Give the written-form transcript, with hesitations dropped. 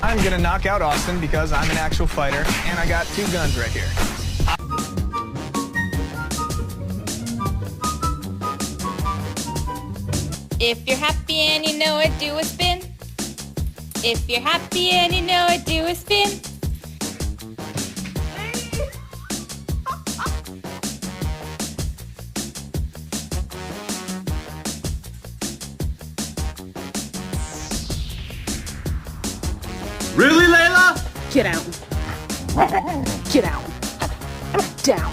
I'm gonna knock out Austin because I'm an actual fighter and I got 2 guns right here. If you're happy and you know it, do a spin. If you're happy and you know it, do a spin. Really, Layla? Get out. Get out. Down.